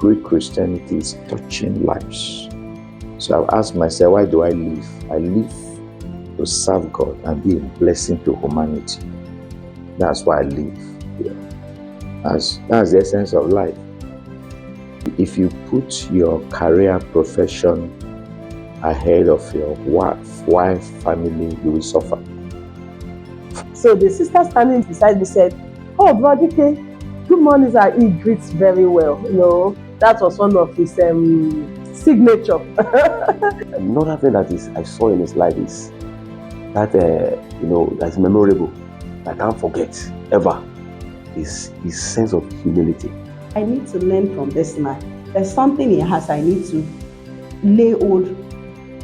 true Christianity is touching lives. So I've asked myself, why do I live? I live to serve God and be a blessing to humanity. That's why I live. That's the essence of life. If you put your career profession ahead of your wife, family, you will suffer. So the sister standing beside me said, "Oh, Brother Dike, good morning, sir." He greets very well. You know, that was one of his signature. Another thing that I saw in his life is that that's memorable. I can't forget ever is his sense of humility. I need to learn from this man. There's something he has. I need to lay hold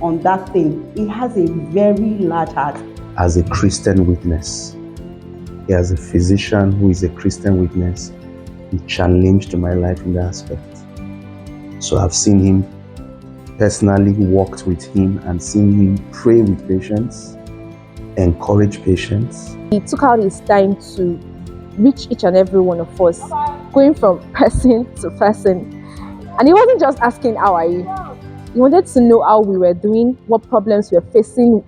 on that thing. He has a very large heart. As a Christian witness, as a physician who is a Christian witness, he challenged my life in that aspect. So I've seen him personally, walked with him and seen him pray with patients, encourage patients. He took out his time to reach each and every one of us, going from person to person. And he wasn't just asking, how are you? He wanted to know how we were doing, what problems we were facing.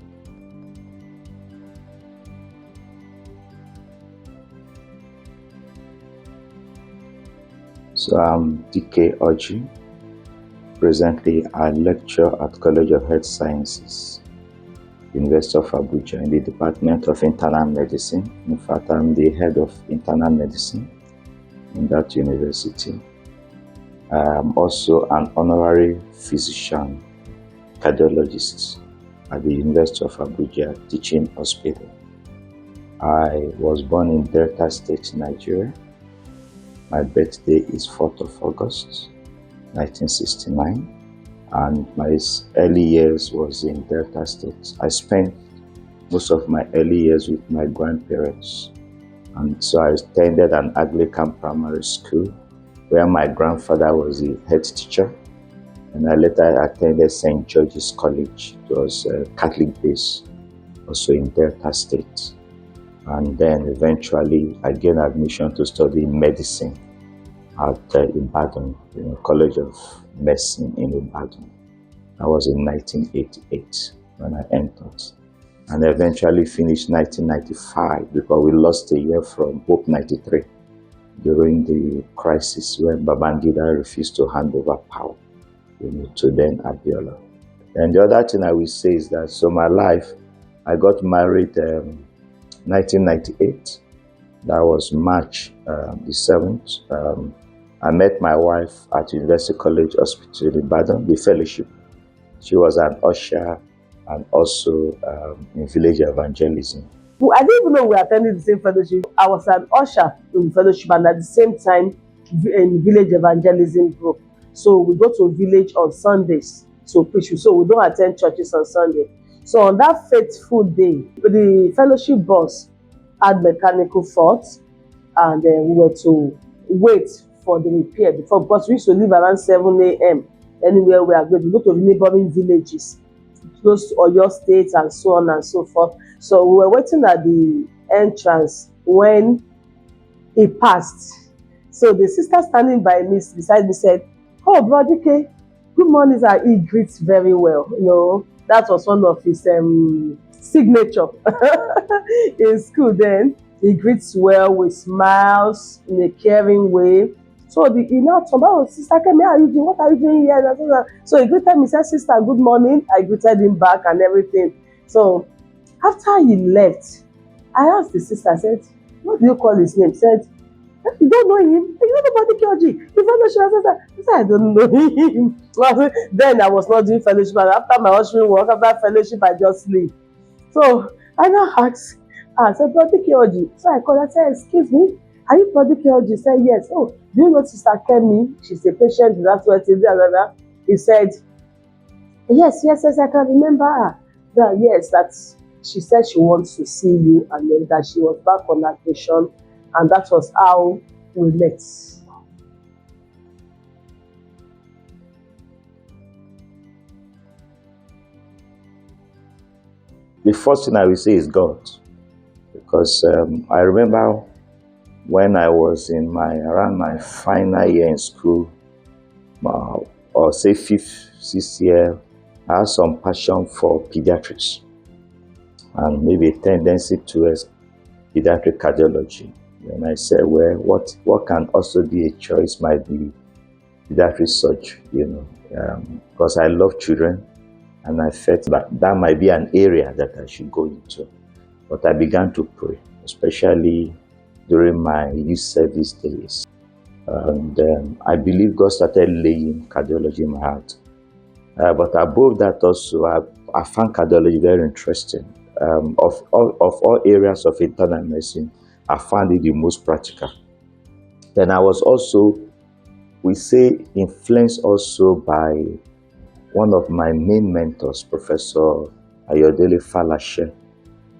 So I'm Dike Ojji. Presently, I lecture at College of Health Sciences, University of Abuja, in the Department of Internal Medicine. In fact, I'm the head of internal medicine in that university. I'm also an honorary physician, cardiologist at the University of Abuja Teaching Hospital. I was born in Delta State, Nigeria. My birthday is 4th of August, 1969. And my early years was in Delta State. I spent most of my early years with my grandparents. And so I attended an Anglican primary school where my grandfather was the head teacher. And I later attended St. George's College. It was a Catholic base, also in Delta State. And then eventually I gained admission to study medicine at Ibadan, College of Medicine in Ibadan. That was in 1988 when I entered. And eventually finished 1995 because we lost a year from Hope 93 during the crisis when Babangida refused to hand over power to then Abiola. And the other thing I will say is that, so my life, I got married 1998. That was March the 7th. I met my wife at University College Hospital in Ibadan, the fellowship. She was an usher and also in village evangelism. I didn't even know we attended the same fellowship. I was an usher in fellowship and at the same time in village evangelism group. So we go to village on Sundays to preach. So we don't attend churches on Sunday. So on that faithful day, the fellowship bus had mechanical faults, and we were to wait for the repair before, because we used to leave around 7 a.m. anywhere we are going to go to neighboring villages, close to Oyo State and so on and so forth. So we were waiting at the entrance when he passed. So the sister standing beside me said, "Oh, Brother Dike, good morning, sir." He greets very well. That was one of his signature in school then. He greets well with smiles in a caring way. So he now told me, "Oh, Sister Kemi, how are you doing? What are you doing here?" So he greeted me, said, "Sister, good morning." I greeted him back and everything. So after he left, I asked the sister, I said, "What do you call his name?" She said, "You don't know him? You don't know about Dike Ojji? The fellowship?" I said, "I don't know him." Then I was not doing fellowship. And after my ushering work, after fellowship, I just leave. So I now asked, I said, "Brother Dike Ojji." So I called, I said, "Excuse me, are you Brother Dike Ojji?" He said, "Yes." "Oh, do you know Sister Kemi? She's a patient. That's what it is." He said, yes, I can remember her. Yes, that she said she wants to see you, and then that she was back on admission, and that was how we met. The first thing I will say is God, because I remember when I was in around my final year in school, or say 5th, 6th year, I had some passion for pediatrics and maybe a tendency towards pediatric cardiology. And I said, well, what can also be a choice might be pediatric surgery, because I love children, and I felt that might be an area that I should go into. But I began to pray, especially during my youth service days. And I believe God started laying cardiology in my heart. But above that also, I found cardiology very interesting. Of all areas of internal medicine, I found it the most practical. Then I was also, we say, influenced by one of my main mentors, Professor 𝗘𝗣𝗜𝗦𝗢𝗧𝗟𝗜𝗚𝗏,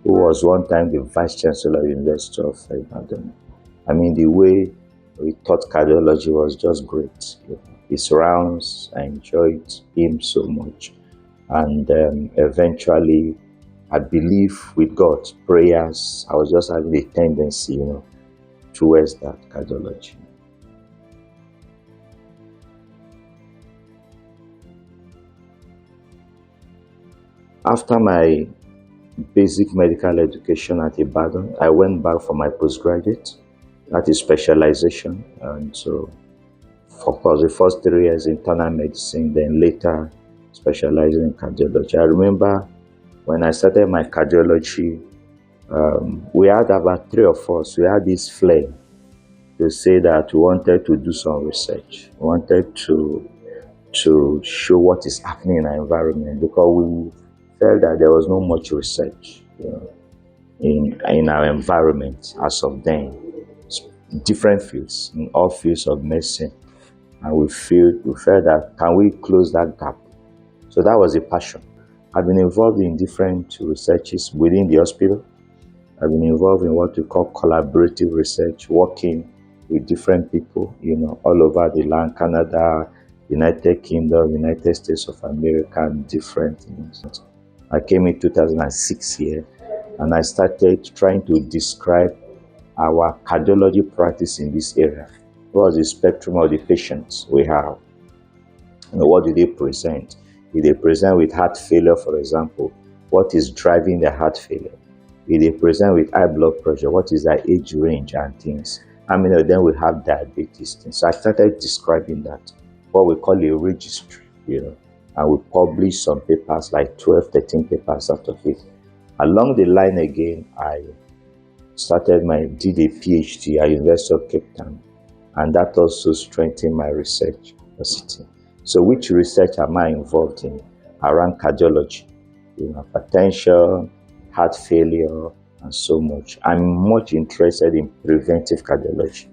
who was one time the Vice Chancellor of the University of Abuja. I mean, the way we taught cardiology was just great. His rounds, I enjoyed him so much. And eventually, I believe with God's prayers, I was just having a tendency, towards that cardiology. After my basic medical education at Ibadan, I went back for my postgraduate, that is specialization. And so, for the first 3 years internal medicine, then later specializing in cardiology. I remember when I started my cardiology, we had about 3 of us. We had this flame to say that we wanted to do some research. We wanted to show what is happening in our environment, because we felt that there was not much research in our environment as of then. Different fields, in all fields of medicine. And we felt that, can we close that gap? So that was a passion. I've been involved in different researches within the hospital. I've been involved in what we call collaborative research, working with different people, all over the land, Canada, United Kingdom, United States of America, and different things. I came in 2006 here, and I started trying to describe our cardiology practice in this area. What was the spectrum of the patients we have? What do they present? If they present with heart failure, for example, what is driving the heart failure? If they present with high blood pressure, what is their age range and things? How many of them will have diabetes? So I started describing that, what we call a registry, and we published some papers, like 12, 13 papers out of it. Along the line again, I did a PhD at University of Cape Town, and that also strengthened my research capacity. So which research am I involved in? Around cardiology, hypertension, heart failure, and so much. I'm much interested in preventive cardiology.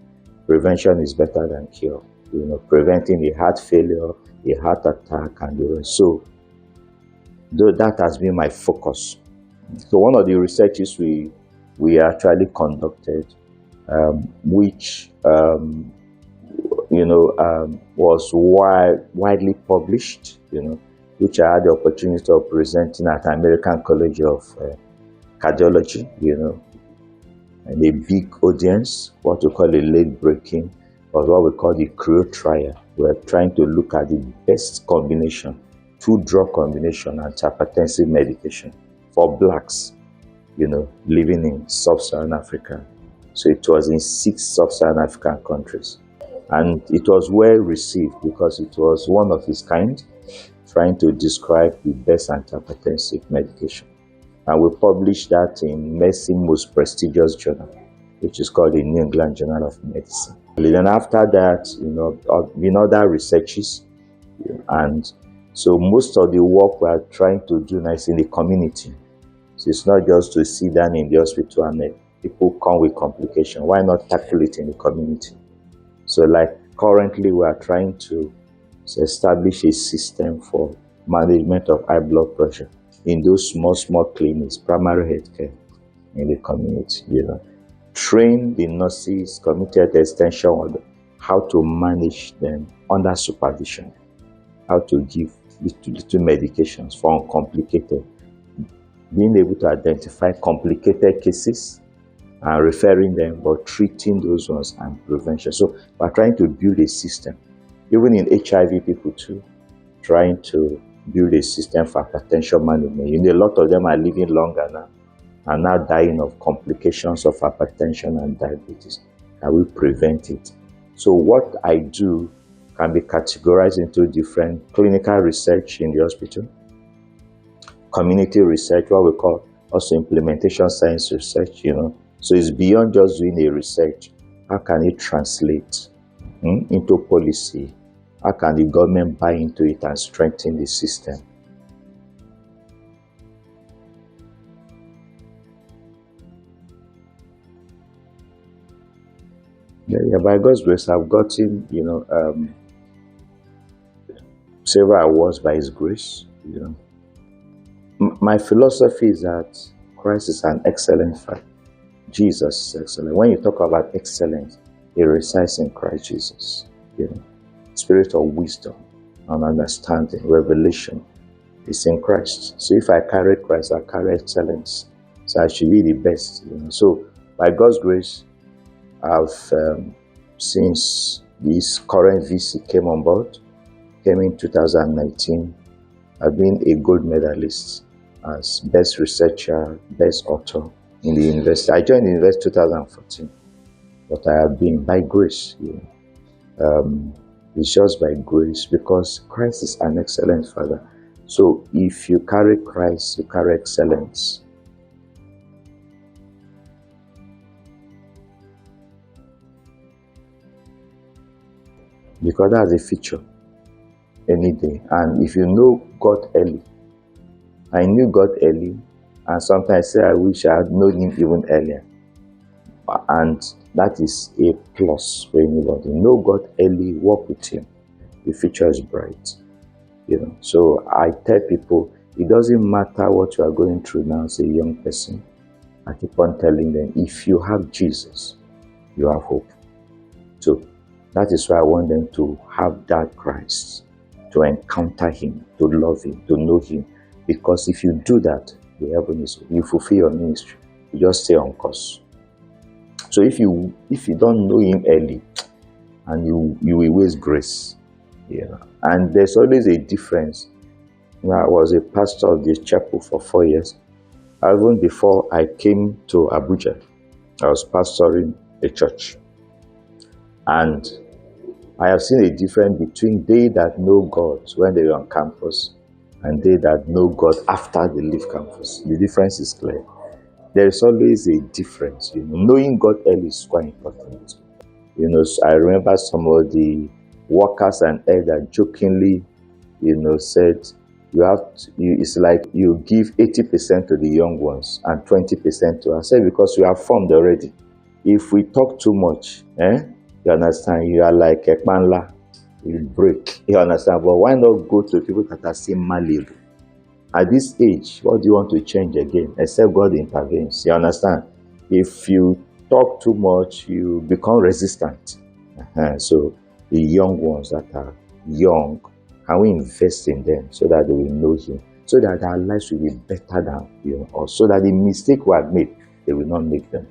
Prevention is better than cure. Preventing a heart failure, a heart attack, and the rest. So that has been my focus. So one of the researches we actually conducted, which was widely published, which I had the opportunity of presenting at American College of Cardiology, and a big audience, what we call a late breaking, was what we call the CREO trial. We're trying to look at the best combination, 2-drug combination and hypertensive medication for blacks, living in sub-Saharan Africa. So it was in 6 sub-Saharan African countries. And it was well received because it was one of its kind, trying to describe the best antihypertensive medication. And we published that in medicine most prestigious journal, which is called the New England Journal of Medicine. And then after that, other researches, and so most of the work we are trying to do now is in the community. So it's not just to sit down in the hospital and people come with complications. Why not tackle it in the community? So like currently we are trying to establish a system for management of high blood pressure in those small clinics, primary health care in the community, Train the nurses, community health extension on how to manage them under supervision, how to give little medications for uncomplicated, being able to identify complicated cases and referring them, but treating those ones and prevention. So we're trying to build a system, even in HIV people too, trying to build a system for hypertension management. You know, a lot of them are living longer now and now dying of complications of hypertension and diabetes. Can we prevent it? So what I do can be categorized into different clinical research in the hospital, community research, what we call also implementation science research, you know. So it's beyond just doing a research. How can it translate into policy? How can the government buy into it and strengthen the system? Yeah, by God's grace, I've gotten, you know, several awards by His grace. You know, my philosophy is that Christ is an excellent Father. Jesus is excellent. When you talk about excellence, it resides in Christ Jesus. You know, spirit of wisdom and understanding, revelation is in Christ. So if I carry Christ, I carry excellence. So I should be the best. You know, so by God's grace, I've since this current VC came on board, came in 2019, I've been a gold medalist as best researcher, best author in the university. I joined the university 2014, but I have been by grace. You know. It's just by grace because Christ is an excellent Father. So if you carry Christ, you carry excellence. Because that's a feature any day. And if you know God early, I knew God early, and sometimes I say I wish I had known Him even earlier. And that is a plus for anybody. Know God early, work with Him. The future is bright. You know. So I tell people, it doesn't matter what you are going through now as a young person. I keep on telling them, if you have Jesus, you have hope. So that is why I want them to have that Christ, to encounter Him, to love Him, to know Him. Because if you do that, the heaven is, you fulfill your ministry. You just stay on course. So if you don't know Him early, and you will waste grace. Yeah. And there's always a difference. You know, I was a pastor of this chapel for 4 years. Even before I came to Abuja, I was pastoring a church. And I have seen a difference between they that know God when they are on campus and they that know God after they leave campus. The difference is clear. There is always a difference. You know, knowing God early is quite important. You know, I remember some of the workers and elders jokingly, you know, said, it's like you give 80% to the young ones and 20% to us. I said, because you are formed already. If we talk too much, you understand, you are like a 𝗘𝗠𝗧, you break. You understand? But why not go to people that are still malleable? At this age, what do you want to change again? Except God intervenes. You understand? If you talk too much, you become resistant. So the young ones that are young, can we invest in them so that they will know Him? So that our lives will be better than, you know, or so that the mistake we have made, they will not make them.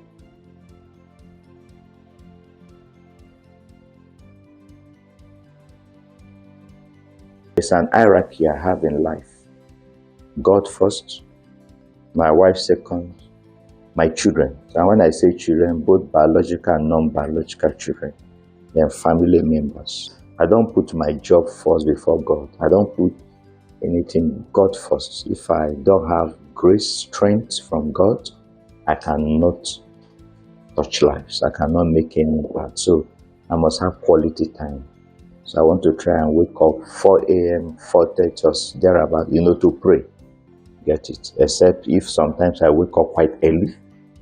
It's an hierarchy I have in life. God first, my wife second, my children. And when I say children, both biological and non-biological children, then family members. I don't put my job first before God. I don't put anything God first. If I don't have grace, strength from God, I cannot touch lives. I cannot make any impact. So I must have quality time. So I want to try and wake up 4 a.m., 4:30, just thereabout, you know, to pray. Get it? Except if sometimes I wake up quite early,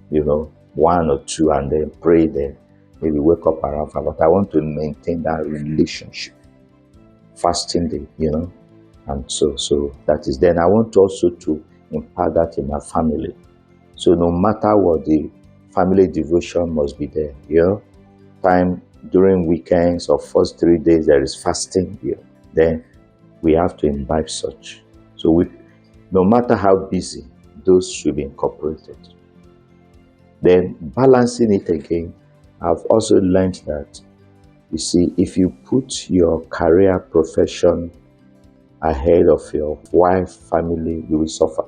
you know, 1 or 2, and then pray there. Maybe wake up around 5. But I want to maintain that relationship. Fasting day, you know. And so that is. Then I want also to impart that in my family. So no matter what, the family devotion must be there, you know. Time during weekends or first 3 days, there is fasting here. Then we have to imbibe such. So no matter how busy, those should be incorporated. Then balancing it again, I've also learned that You see, if you put your career profession ahead of your wife, family, you will suffer.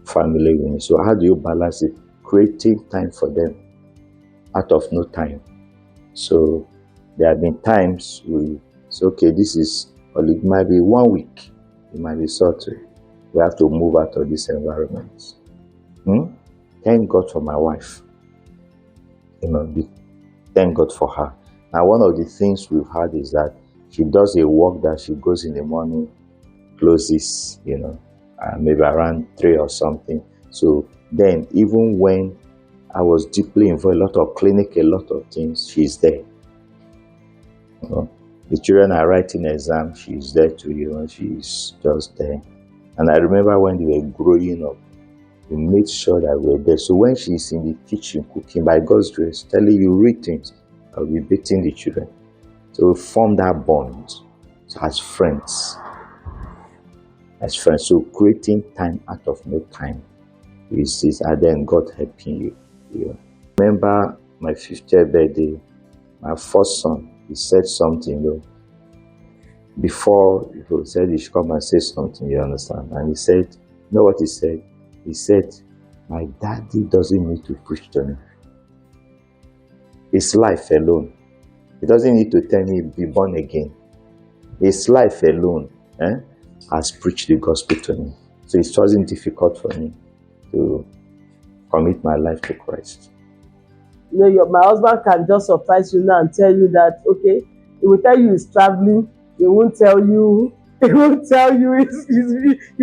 Family will. So how do you balance it? Creating time for them out of no time. So there have been times we say, okay, this is, or it might be 1 week. It might be sorted. We have to move out of this environment. Thank God for my wife. Thank God for her. Now, one of the things we've had is that she does a work that she goes in the morning, closes, maybe around 3 or something. So then, even when I was deeply involved, a lot of clinic, a lot of things, she's there. The children are writing exams, she's there too, she's just there. And I remember when they were growing up, we made sure that we were there. So when she's in the kitchen cooking, by God's grace, telling you read things, I'll be beating the children. So we formed that bond as friends. So creating time out of no time is then God helping you. Remember my 50th birthday, my first son, he said something, before he said he should come and say something, you understand? And he said, you know what he said? He said, my daddy doesn't need to preach to me. His life alone. He doesn't need to tell me be born again. His life alone has preached the gospel to me. So it wasn't difficult for me to commit my life to Christ. My husband can just surprise you now and tell you that, okay, he will tell you he's traveling, he won't tell you you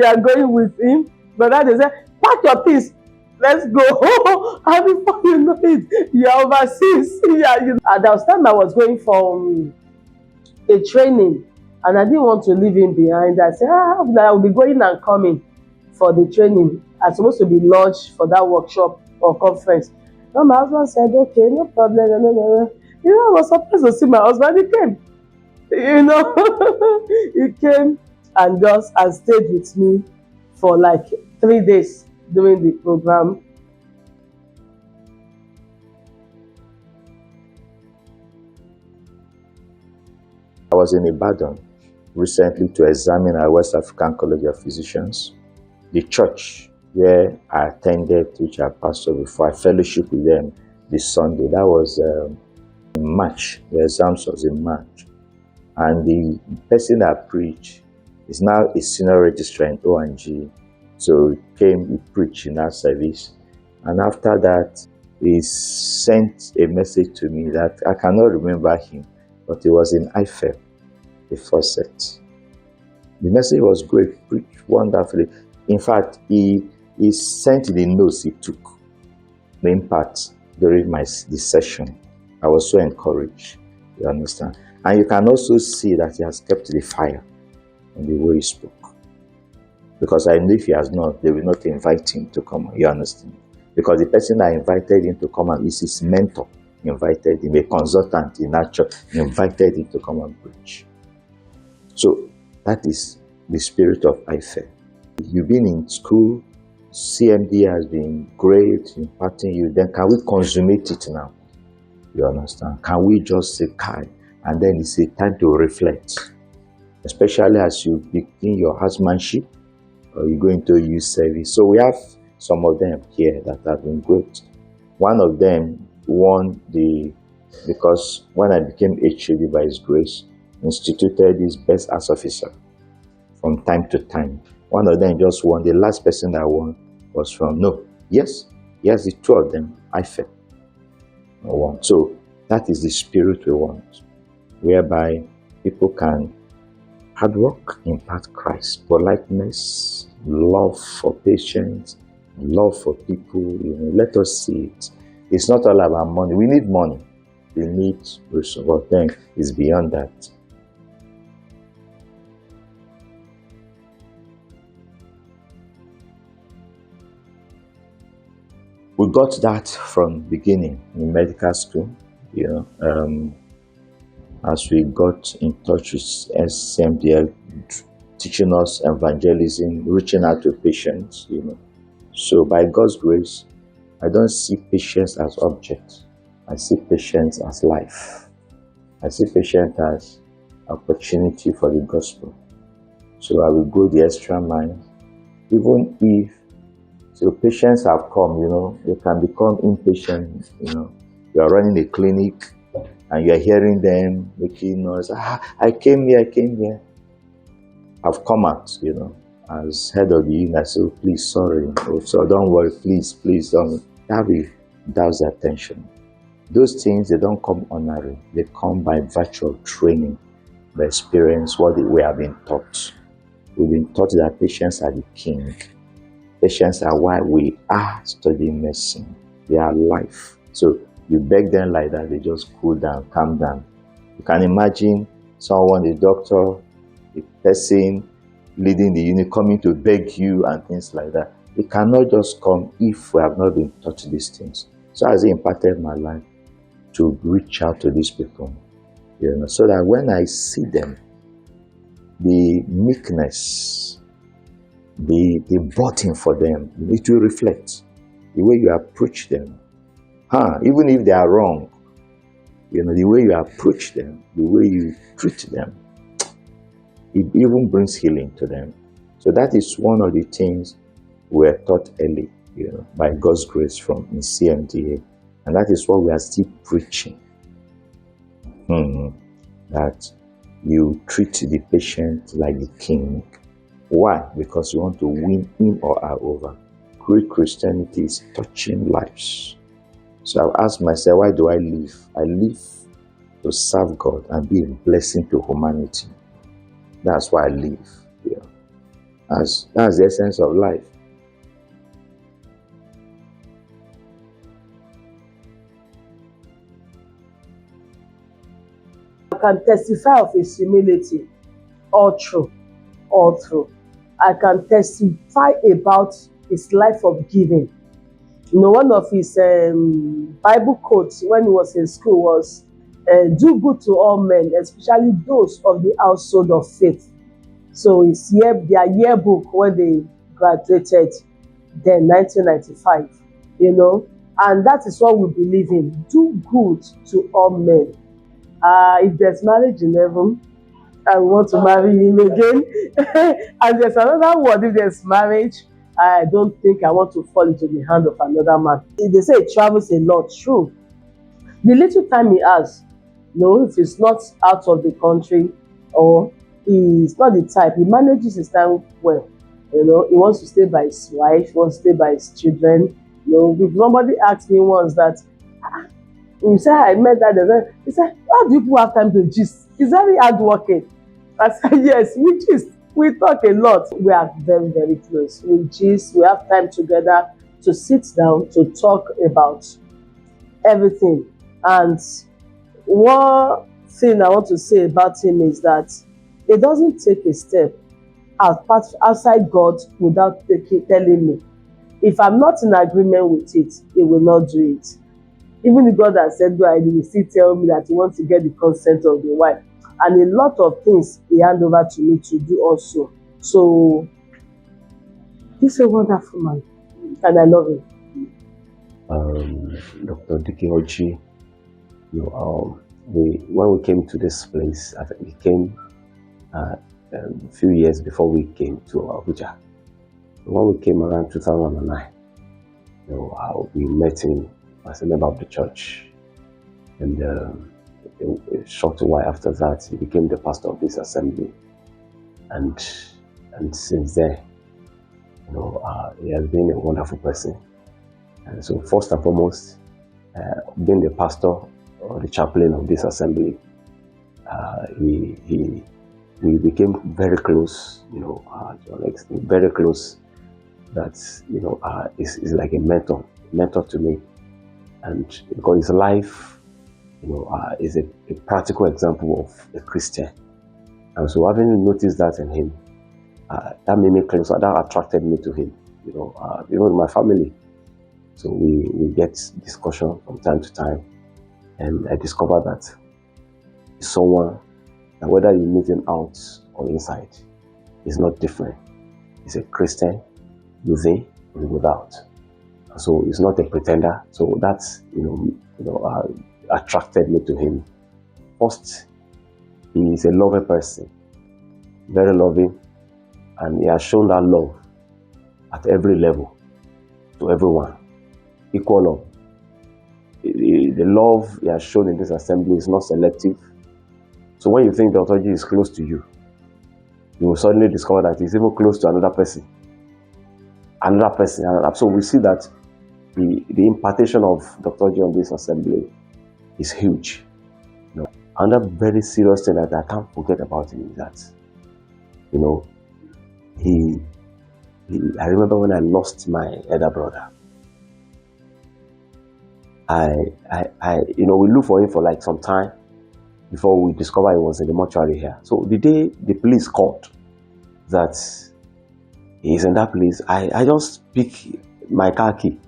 are going with him. But then they say, pack your things, let's go. And before you know it, you're overseas. And there was time I was going for a training, and I didn't want to leave him behind. I said, I will be going and coming for the training. I'm supposed to be lodged for that workshop or conference. And my husband said, okay, no problem. No. I was surprised to see my husband. He came. He came and stayed with me for like 3 days during the program. I was in Ibadan recently to examine our West African College of Physicians. The church where I attended, which I pastored before, I fellowship with them this Sunday. That was in March. The exams was in March. And the person that preached is now a senior registrar in O&G. So he preached in that service. And after that, he sent a message to me that I cannot remember him, but it was in IFE, the first set. The message was great, preached wonderfully. In fact, he sent the notes he took, the impact during this session. I was so encouraged, you understand? And you can also see that he has kept the fire in the way he spoke. Because I know if he has not, they will not invite him to come, you understand? Because the person that invited him to come and is his mentor, invited him, a consultant in that church, invited him to come and preach. So that is the spirit of IFE. You've been in school, CMDA has been great, impacting you, then can we consummate it now? You understand? Can we just say, Kai? And then it's a time to reflect, especially as you begin your husbandship or you go into youth service. So we have some of them here that have been great. One of them won because when I became HOD by his grace, instituted this best as officer from time to time. One of them just won. The last person that won was the two of them, IFE. Won. So that is the spirit we want, whereby people can hard work, impact Christ, politeness, love for patients, love for people. Let us see it. It's not all about money. We need money. We need resources, but then it's beyond that. We got that from beginning in medical school, as we got in touch with CMDA, teaching us evangelism, reaching out to patients, So by God's grace, I don't see patients as objects. I see patients as life. I see patient as opportunity for the gospel. So I will go the extra mile, even if so patients have come, they can become impatient, You are running a clinic and you are hearing them making noise. I came here. I've come out, as head of the unit. I say, please, sorry. So don't worry, please don't. That will douse the attention. Those things, they don't come honorary. They come by virtue of training, by experience, what we have been taught. We've been taught that patients are the king. Patients are why we are studying medicine. They are life. So you beg them like that, they just cool down, calm down. You can imagine someone, a doctor, a person leading the unit coming to beg you and things like that. It cannot just come if we have not been taught these things. So as it impacted my life to reach out to these people, so that when I see them, the meekness, the broughting for them, it will reflect the way you approach them. Even if they are wrong, the way you approach them, the way you treat them, it even brings healing to them. So that is one of the things we're taught early, by God's grace in CMDA. And that is what we are still preaching. That you treat the patient like the king. Why? Because you want to win him or her over. Great Christianity is touching lives. So I've asked myself, why do I live? I live to serve God and be a blessing to humanity. That's why I live. That's the essence of life. I can testify of his humility all through. I can testify about his life of giving. One of his Bible quotes when he was in school was, do good to all men, especially those of the household of faith. So it's their yearbook when they graduated, then 1995, and that is what we believe in. Do good to all men. If there's marriage in heaven, I want to marry him again. And there's another word, if there's marriage, I don't think I want to fall into the hand of another man. They say he travels a lot, true. The little time he has, if he's not out of the country or he's not the type, he manages his time well. He wants to stay by his wife, he wants to stay by his children. If somebody asked me once that, he said, I met that, he said, how do you have time to gist? He's very hardworking. I said, yes, we gist. We talk a lot. We are very, very close. We gist. We have time together to sit down, to talk about everything. And one thing I want to say about him is that he doesn't take a step outside God without telling me. If I'm not in agreement with it, he will not do it. Even if God has said, go, he will still tell me that he wants to get the consent of the wife. And a lot of things he hand over to me to do also. So he's a wonderful man, and I love him. Dr. Dike Ojji, when we came to this place, I think we came a few years before we came to Abuja. When we came around 2009, we met him as a member of the church, and a short while after that, he became the pastor of this assembly, and since then, he has been a wonderful person. And so, first and foremost, being the pastor or the chaplain of this assembly, we became very close. Very close. That is like a mentor to me, and because his life, is a practical example of a Christian. And so having noticed that in him, that made me closer, that attracted me to him, even my family. So we get discussion from time to time, and I discovered that he's someone that whether you meet him out or inside, is not different. He's a Christian, within and without. So he's not a pretender. So that's, attracted me to him First, he is a loving person, very loving, and he has shown that love at every level to everyone, equal love. The love he has shown in this assembly is not selective. So when you think Dr. Ojji is close to you, you will suddenly discover that he's even close to another person. So we see that the impartation of Dr. Ojji on this assembly is huge. You know, another very serious thing that I can't forget about him is that, you know, I remember when I lost my elder brother. We looked for him for like some time before we discovered he was in the mortuary here. So the day the police called that he's in that place, I just picked my car key.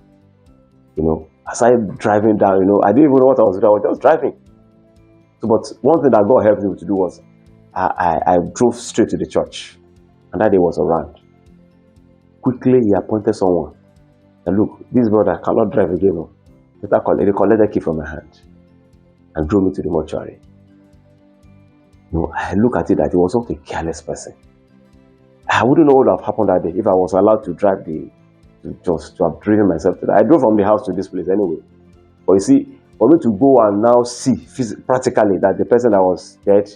You know, I started driving down. You know, I didn't even know what I was doing. I was just driving. So, but one thing that God helped me to do was I drove straight to the church, and that day was around. Quickly, he appointed someone. And look, this brother cannot drive again. No. He collected the key from my hand and drove me to the mortuary. You know, I look at it that he was not a careless person. I wouldn't know what would have happened that day if I was allowed to drive to have driven myself to that. I drove from the house to this place anyway. But you see, for me to go and now see practically that the person that was dead,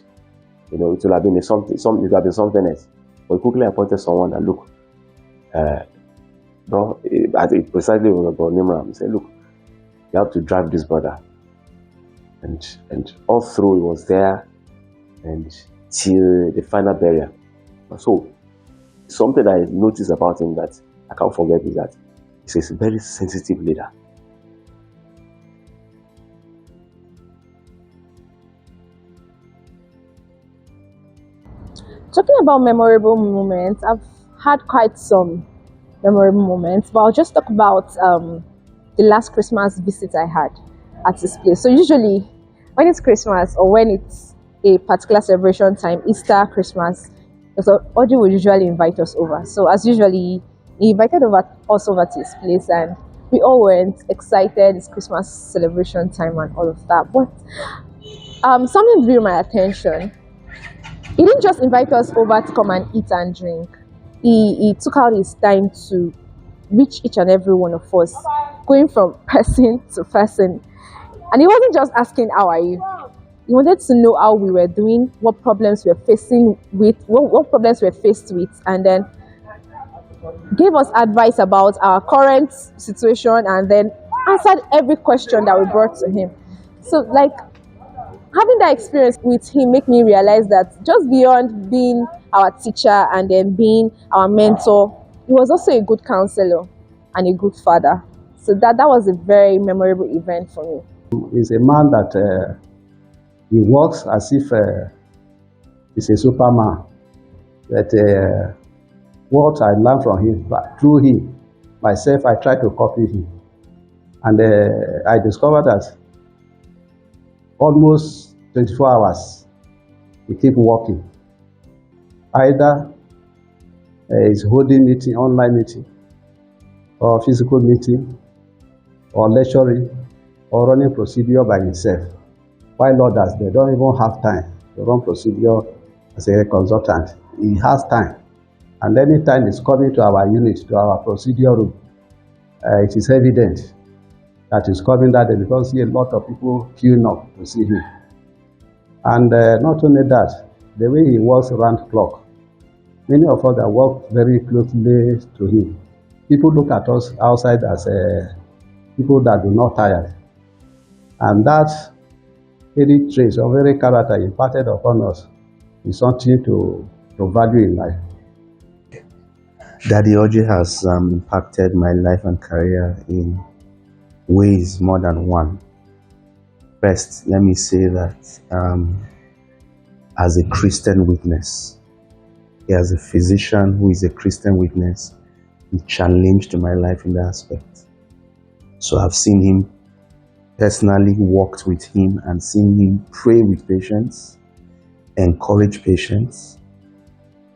you know, it would have been something else. But quickly appointed someone that look, bro, I think precisely was about Nimram. He said, look, you have to drive this brother. And all through he was there and till the final burial. So something I noticed about him that I can't forget is that he's a very sensitive leader. Talking about memorable moments, I've had quite some memorable moments, but I'll just talk about the last Christmas visit I had at this place. So usually when it's Christmas or when it's a particular celebration time, Easter, Christmas, Dr. Ojji would usually invite us over. So as usually, he invited us over to his place, and we all went excited. It's Christmas celebration time and all of that. But something drew my attention. He didn't just invite us over to come and eat and drink. He took out his time to reach each and every one of us, going from person to person. And he wasn't just asking, how are you? He wanted to know how we were doing, what problems we were facing with, what problems we were faced with, and then gave us advice about our current situation, and then answered every question that we brought to him. So, like, having that experience with him made me realize that just beyond being our teacher and then being our mentor, he was also a good counselor and a good father. So that was a very memorable event for me. He's a man that he works as if he's a superman. But what I learned from him, through him, myself, I tried to copy him. And I discovered that almost 24 hours, he keep working. Either he's holding meeting, online meeting, or physical meeting, or lecturing, or running procedure by himself. While others, they don't even have time to run procedure as a consultant. He has time. And anytime he's coming to our unit, to our procedure room, it is evident that he's coming that day because see a lot of people queuing up to see him. And not only that, the way he works around the clock, many of us that work very closely to him, people look at us outside as people that do not tire. And that very trace or very character imparted upon us is something to value in life. Daddy Ojji has impacted my life and career in ways more than one. First, let me say that as a Christian witness, as a physician who is a Christian witness, he challenged my life in that aspect. So I've seen him personally, walked with him and seen him pray with patients, encourage patients.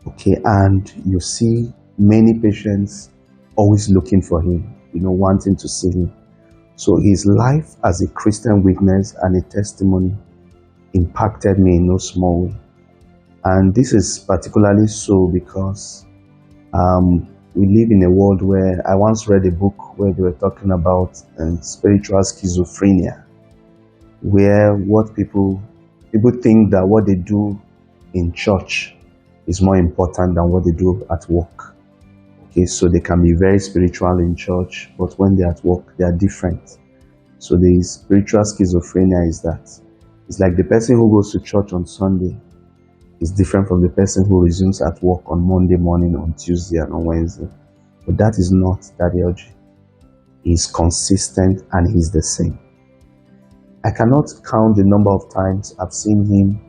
Okay, and you see many patients always looking for him, wanting to see him. So his life as a Christian witness and a testimony impacted me in no small way. And this is particularly so because we live in a world where I once read a book where they were talking about spiritual schizophrenia, where what people think that what they do in church is more important than what they do at work. Okay, so they can be very spiritual in church, but when they're at work, they are different. So the spiritual schizophrenia is that it's like the person who goes to church on Sunday is different from the person who resumes at work on Monday morning, on Tuesday, and on Wednesday. But that is not Dike Ojji. He's consistent and he's the same. I cannot count the number of times I've seen him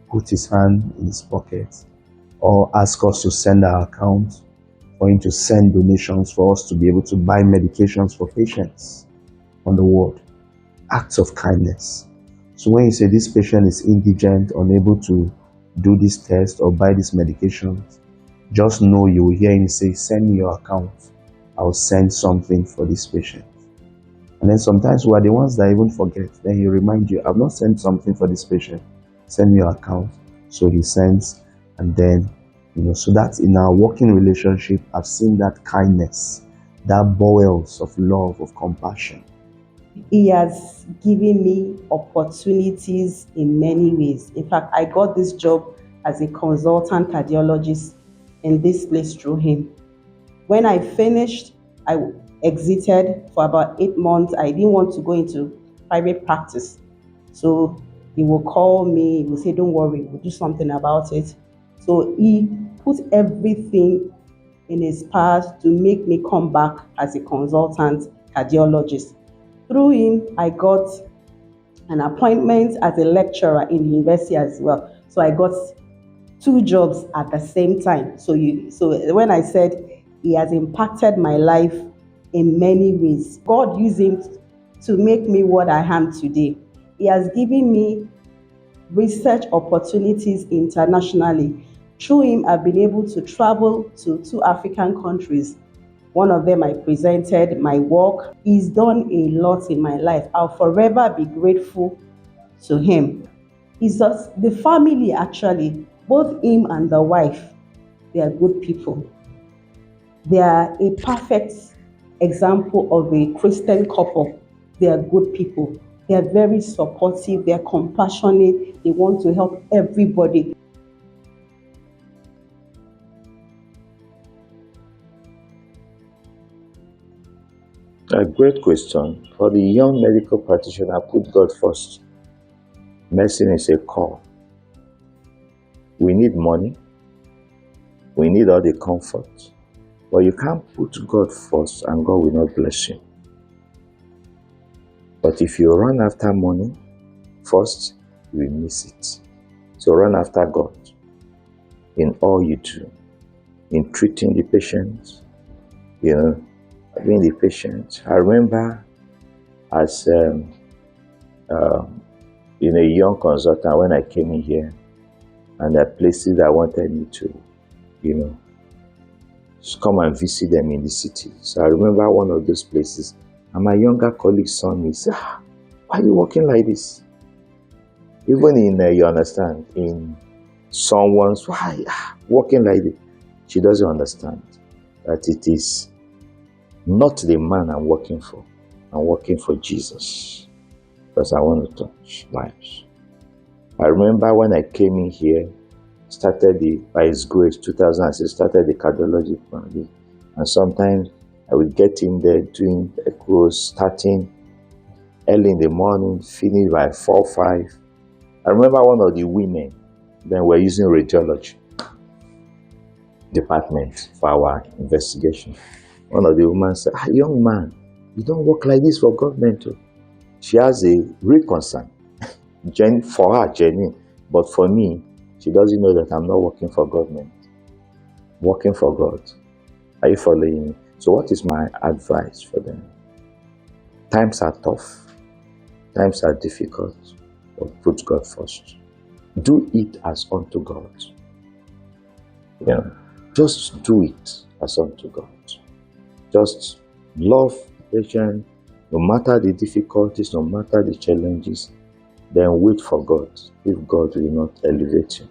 put his hand in his pocket or ask us to send our account for him to send donations for us to be able to buy medications for patients on the ward. Acts of kindness. So when you say this patient is indigent, unable to do this test or buy this medication, just know you will hear him say, send me your account. I'll send something for this patient. And then sometimes we are the ones that even forget. Then he remind you, I've not sent something for this patient. Send me your account. So he sends, and then, so that in our working relationship, I've seen that kindness, that bowels of love, of compassion. He has given me opportunities in many ways. In fact, I got this job as a consultant cardiologist in this place through him. When I finished, I exited for about 8 months. I didn't want to go into private practice. So he will call me, he will say, don't worry, we'll do something about it. So he put everything in his path to make me come back as a consultant cardiologist. Through him, I got an appointment as a lecturer in the university as well. So I got 2 jobs at the same time. So when I said he has impacted my life in many ways, God used him to make me what I am today. He has given me research opportunities internationally. Through him, I've been able to travel to 2 African countries. One of them I presented my work. He's done a lot in my life. I'll forever be grateful to him. It's just the family, actually, both him and the wife, they are good people. They are a perfect example of a Christian couple. They are good people. They are very supportive. They are compassionate. They want to help everybody. A great question. For the young medical practitioner, put God first. Medicine is a call. We need money. We need all the comfort. But you can't put God first and God will not bless you. But if you run after money first, you will miss it. So run after God in all you do, in treating the patient, being the patient. I remember as a young consultant when I came in here, and there are places that wanted me to, come and visit them in the city. So I remember one of those places, and my younger colleague saw me, said, why are you walking like this? Even in, you understand, in someone's, why walking like this? She doesn't understand that it is not the man I'm working for. I'm working for Jesus because I want to touch lives. I remember when I came in here, by His grace, 2006, started the Cardiology program. And sometimes I would get in there doing echoes, starting early in the morning, finish by 4, 5. I remember one of the women, then we're using radiology department for our investigation. One of the women said, young man, you don't work like this for government too. She has a real concern. For her, genuine. But for me, she doesn't know that I'm not working for government. I'm working for God. Are you following me? So what is my advice for them? Times are tough. Times are difficult. But put God first. Do it as unto God. Just do it as unto God. Just love the patient, no matter the difficulties, no matter the challenges. then wait for God. If God will not elevate you,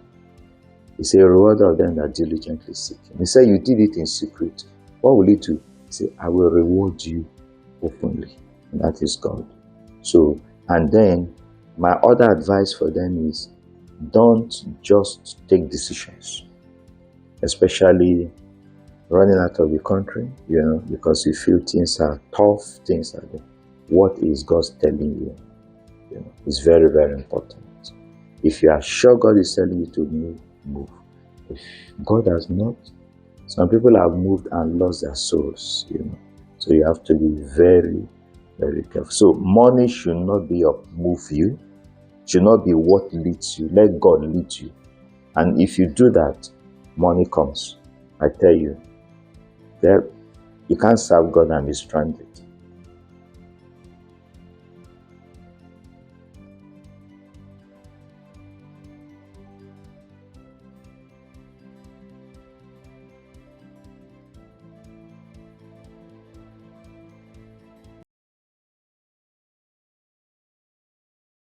He said, a rewarder of them that diligently seek Him. He said, you did it in secret. What will He do? He said, I will reward you openly. And that is God. So, and then my other advice for them is, don't just take decisions, especially running out of the country, because you feel things are tough, things are there. What is God telling you? It's very, very important. If you are sure God is telling you to move, move. If God has not, some people have moved and lost their souls, So you have to be very, very careful. So money should not be what moves you, should not be what leads you. Let God lead you. And if you do that, money comes. I tell you, you can't serve God and be stranded.